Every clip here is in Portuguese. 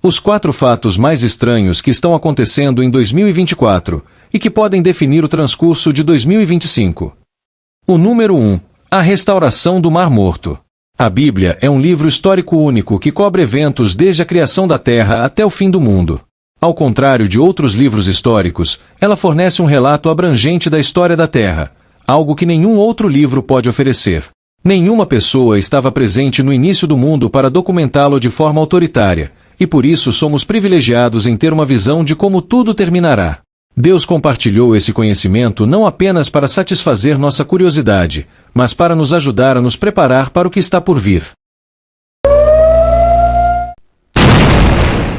Os 4 fatos mais estranhos que estão acontecendo em 2024 e que podem definir o transcurso de 2025. O número 1. A restauração do Mar Morto. A Bíblia é um livro histórico único que cobre eventos desde a criação da Terra até o fim do mundo. Ao contrário de outros livros históricos, ela fornece um relato abrangente da história da Terra, algo que nenhum outro livro pode oferecer. Nenhuma pessoa estava presente no início do mundo para documentá-lo de forma autoritária, e por isso somos privilegiados em ter uma visão de como tudo terminará. Deus compartilhou esse conhecimento não apenas para satisfazer nossa curiosidade, mas para nos ajudar a nos preparar para o que está por vir.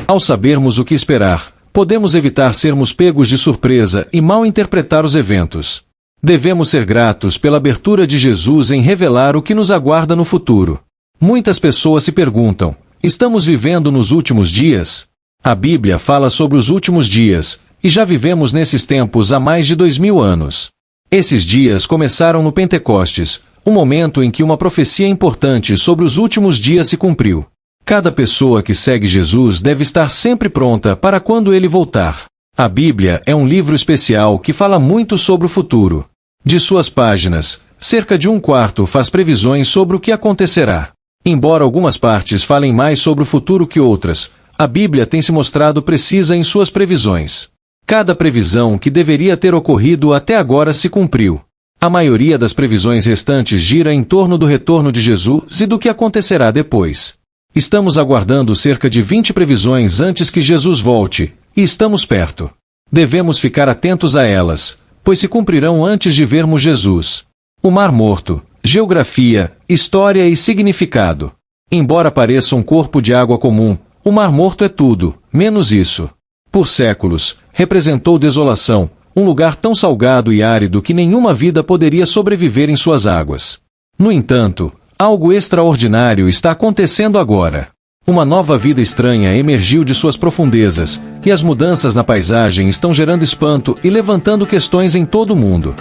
Ao sabermos o que esperar, podemos evitar sermos pegos de surpresa e mal interpretar os eventos. Devemos ser gratos pela abertura de Jesus em revelar o que nos aguarda no futuro. Muitas pessoas se perguntam: estamos vivendo nos últimos dias? A Bíblia fala sobre os últimos dias, e já vivemos nesses tempos há mais de 2000 anos. Esses dias começaram no Pentecostes, o momento em que uma profecia importante sobre os últimos dias se cumpriu. Cada pessoa que segue Jesus deve estar sempre pronta para quando ele voltar. A Bíblia é um livro especial que fala muito sobre o futuro. De suas páginas, cerca de 1/4 faz previsões sobre o que acontecerá. Embora algumas partes falem mais sobre o futuro que outras, a Bíblia tem se mostrado precisa em suas previsões. Cada previsão que deveria ter ocorrido até agora se cumpriu. A maioria das previsões restantes gira em torno do retorno de Jesus e do que acontecerá depois. Estamos aguardando cerca de 20 previsões antes que Jesus volte, e estamos perto. Devemos ficar atentos a elas, pois se cumprirão antes de vermos Jesus. O Mar Morto, geografia, história e significado. Embora pareça um corpo de água comum, o Mar Morto é tudo, menos isso. Por séculos, representou desolação, um lugar tão salgado e árido que nenhuma vida poderia sobreviver em suas águas. No entanto, algo extraordinário está acontecendo agora. Uma nova vida estranha emergiu de suas profundezas, e as mudanças na paisagem estão gerando espanto e levantando questões em todo o mundo.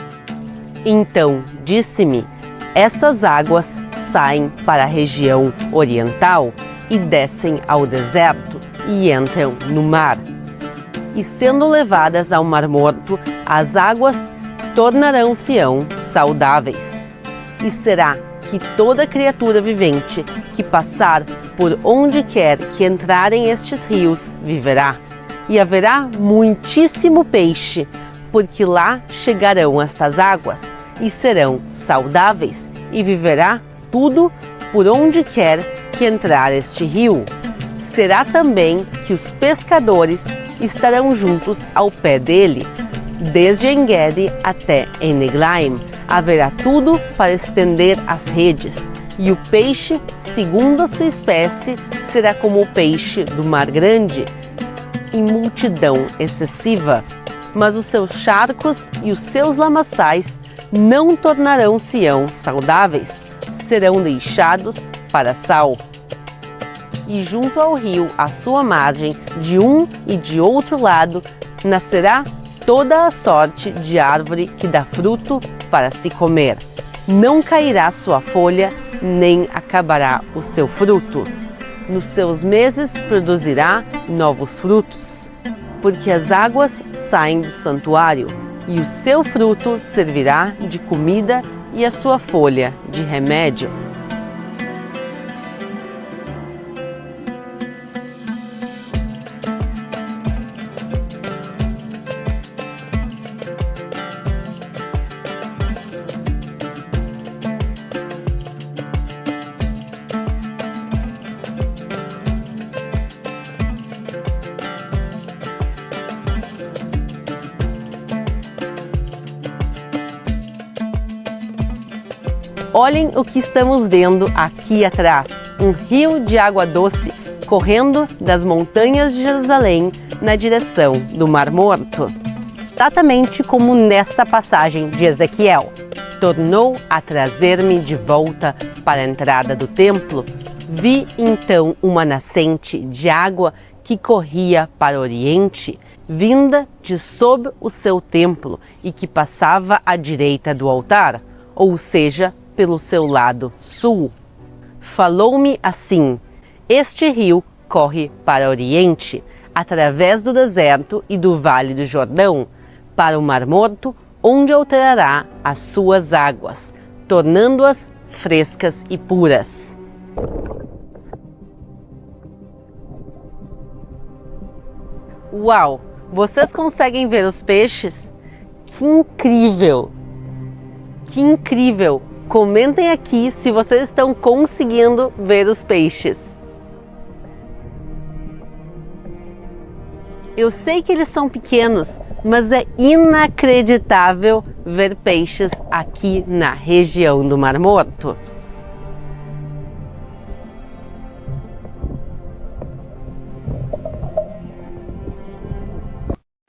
Então disse-me: essas águas saem para a região oriental e descem ao deserto e entram no mar. E sendo levadas ao Mar Morto, as águas tornarão-se-ão saudáveis. E será que toda criatura vivente que passar por onde quer que entrarem estes rios viverá. E haverá muitíssimo peixe, porque lá chegarão estas águas e serão saudáveis, e viverá tudo por onde quer que entrar este rio. Será também que os pescadores estarão juntos ao pé dele. Desde En-gedi até En-eglaim haverá tudo para estender as redes, e o peixe, segundo a sua espécie, será como o peixe do mar grande, em multidão excessiva. Mas os seus charcos e os seus lamaçais não tornarão-se-ão saudáveis, serão deixados para sal. E junto ao rio, à sua margem, de um e de outro lado, nascerá toda a sorte de árvore que dá fruto para se comer. Não cairá sua folha, nem acabará o seu fruto. Nos seus meses produzirá novos frutos, porque as águas saem do santuário, e o seu fruto servirá de comida e a sua folha de remédio. Olhem o que estamos vendo aqui atrás, um rio de água doce correndo das montanhas de Jerusalém na direção do Mar Morto. Exatamente como nessa passagem de Ezequiel. Tornou a trazer-me de volta para a entrada do templo. Vi então uma nascente de água que corria para o oriente, vinda de sob o seu templo e que passava à direita do altar, ou seja, pelo seu lado sul. Falou-me assim: este rio corre para o Oriente, através do deserto e do Vale do Jordão, para o Mar Morto, onde alterará as suas águas, tornando-as frescas e puras. Uau! Vocês conseguem ver os peixes? Que incrível! Que incrível! Comentem aqui se vocês estão conseguindo ver os peixes. Eu sei que eles são pequenos, mas é inacreditável ver peixes aqui na região do Mar Morto.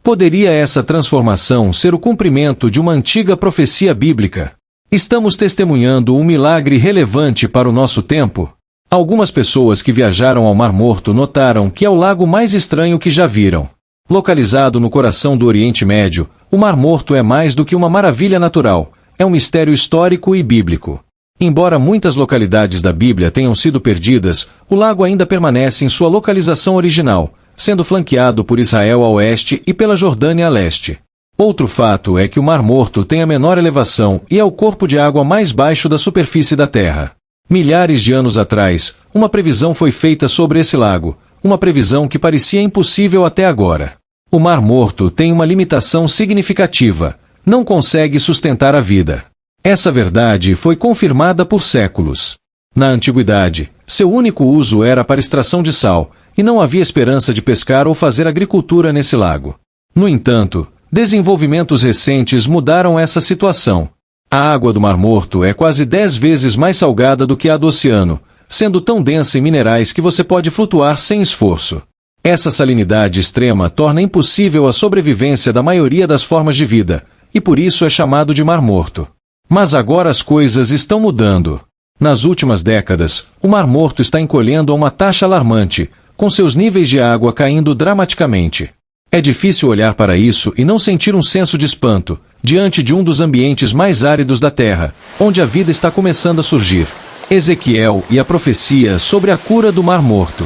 Poderia essa transformação ser o cumprimento de uma antiga profecia bíblica? Estamos testemunhando um milagre relevante para o nosso tempo? Algumas pessoas que viajaram ao Mar Morto notaram que é o lago mais estranho que já viram. Localizado no coração do Oriente Médio, o Mar Morto é mais do que uma maravilha natural, é um mistério histórico e bíblico. Embora muitas localidades da Bíblia tenham sido perdidas, o lago ainda permanece em sua localização original, sendo flanqueado por Israel a oeste e pela Jordânia a leste. Outro fato é que o Mar Morto tem a menor elevação e é o corpo de água mais baixo da superfície da Terra. Milhares de anos atrás, uma previsão foi feita sobre esse lago, uma previsão que parecia impossível até agora. O Mar Morto tem uma limitação significativa, não consegue sustentar a vida. Essa verdade foi confirmada por séculos. Na antiguidade, seu único uso era para extração de sal, e não havia esperança de pescar ou fazer agricultura nesse lago. No entanto, desenvolvimentos recentes mudaram essa situação. A água do Mar Morto é quase 10 vezes mais salgada do que a do oceano, sendo tão densa em minerais que você pode flutuar sem esforço. Essa salinidade extrema torna impossível a sobrevivência da maioria das formas de vida, e por isso é chamado de Mar Morto. Mas agora as coisas estão mudando. Nas últimas décadas, o Mar Morto está encolhendo a uma taxa alarmante, com seus níveis de água caindo dramaticamente. É difícil olhar para isso e não sentir um senso de espanto, diante de um dos ambientes mais áridos da Terra, onde a vida está começando a surgir. Ezequiel e a profecia sobre a cura do Mar Morto.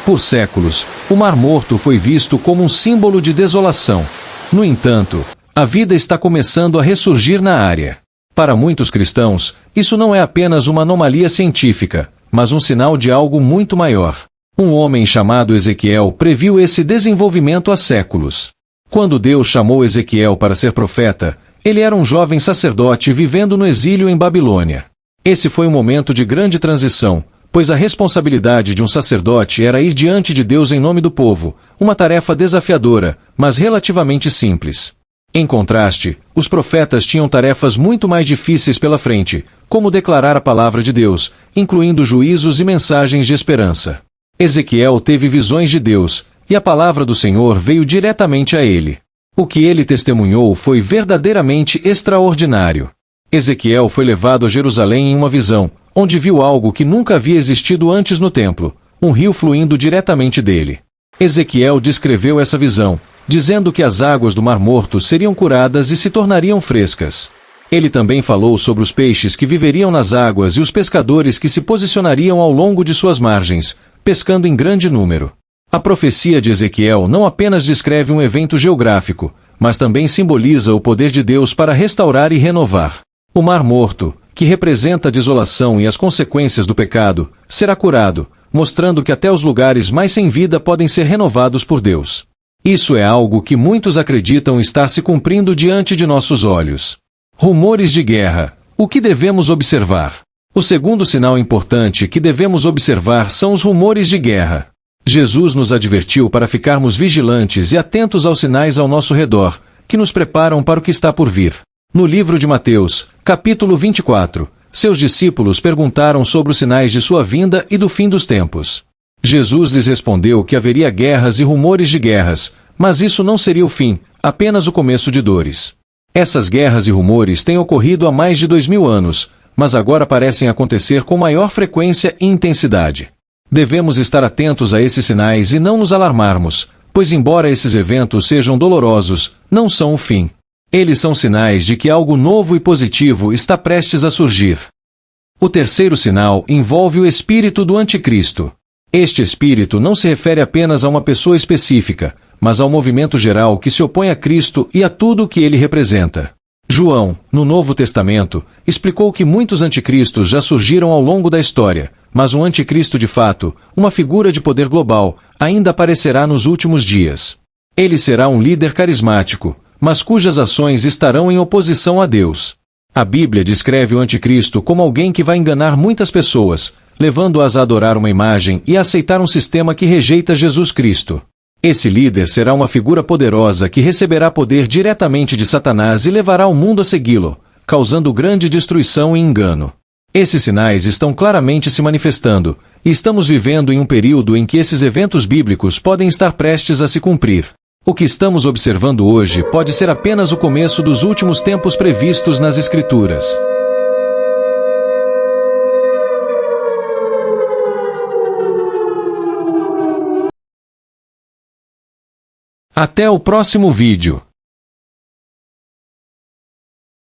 Por séculos, o Mar Morto foi visto como um símbolo de desolação. No entanto, a vida está começando a ressurgir na área. Para muitos cristãos, isso não é apenas uma anomalia científica, mas um sinal de algo muito maior. Um homem chamado Ezequiel previu esse desenvolvimento há séculos. Quando Deus chamou Ezequiel para ser profeta, ele era um jovem sacerdote vivendo no exílio em Babilônia. Esse foi um momento de grande transição, pois a responsabilidade de um sacerdote era ir diante de Deus em nome do povo, uma tarefa desafiadora, mas relativamente simples. Em contraste, os profetas tinham tarefas muito mais difíceis pela frente, como declarar a palavra de Deus, incluindo juízos e mensagens de esperança. Ezequiel teve visões de Deus, e a palavra do Senhor veio diretamente a ele. O que ele testemunhou foi verdadeiramente extraordinário. Ezequiel foi levado a Jerusalém em uma visão, onde viu algo que nunca havia existido antes no templo, um rio fluindo diretamente dele. Ezequiel descreveu essa visão, dizendo que as águas do Mar Morto seriam curadas e se tornariam frescas. Ele também falou sobre os peixes que viveriam nas águas e os pescadores que se posicionariam ao longo de suas margens, pescando em grande número. A profecia de Ezequiel não apenas descreve um evento geográfico, mas também simboliza o poder de Deus para restaurar e renovar. O Mar Morto, que representa a desolação e as consequências do pecado, será curado, mostrando que até os lugares mais sem vida podem ser renovados por Deus. Isso é algo que muitos acreditam estar se cumprindo diante de nossos olhos. Rumores de guerra. O que devemos observar? O segundo sinal importante que devemos observar são os rumores de guerra. Jesus nos advertiu para ficarmos vigilantes e atentos aos sinais ao nosso redor, que nos preparam para o que está por vir. No livro de Mateus, capítulo 24, seus discípulos perguntaram sobre os sinais de sua vinda e do fim dos tempos. Jesus lhes respondeu que haveria guerras e rumores de guerras, mas isso não seria o fim, apenas o começo de dores. Essas guerras e rumores têm ocorrido há mais de 2000 anos, mas agora parecem acontecer com maior frequência e intensidade. Devemos estar atentos a esses sinais e não nos alarmarmos, pois embora esses eventos sejam dolorosos, não são o fim. Eles são sinais de que algo novo e positivo está prestes a surgir. O terceiro sinal envolve o espírito do anticristo. Este espírito não se refere apenas a uma pessoa específica, mas ao movimento geral que se opõe a Cristo e a tudo o que ele representa. João, no Novo Testamento, explicou que muitos anticristos já surgiram ao longo da história, mas um anticristo de fato, uma figura de poder global, ainda aparecerá nos últimos dias. Ele será um líder carismático, mas cujas ações estarão em oposição a Deus. A Bíblia descreve o anticristo como alguém que vai enganar muitas pessoas, levando-as a adorar uma imagem e a aceitar um sistema que rejeita Jesus Cristo. Esse líder será uma figura poderosa que receberá poder diretamente de Satanás e levará o mundo a segui-lo, causando grande destruição e engano. Esses sinais estão claramente se manifestando, e estamos vivendo em um período em que esses eventos bíblicos podem estar prestes a se cumprir. O que estamos observando hoje pode ser apenas o começo dos últimos tempos previstos nas Escrituras. Até o próximo vídeo.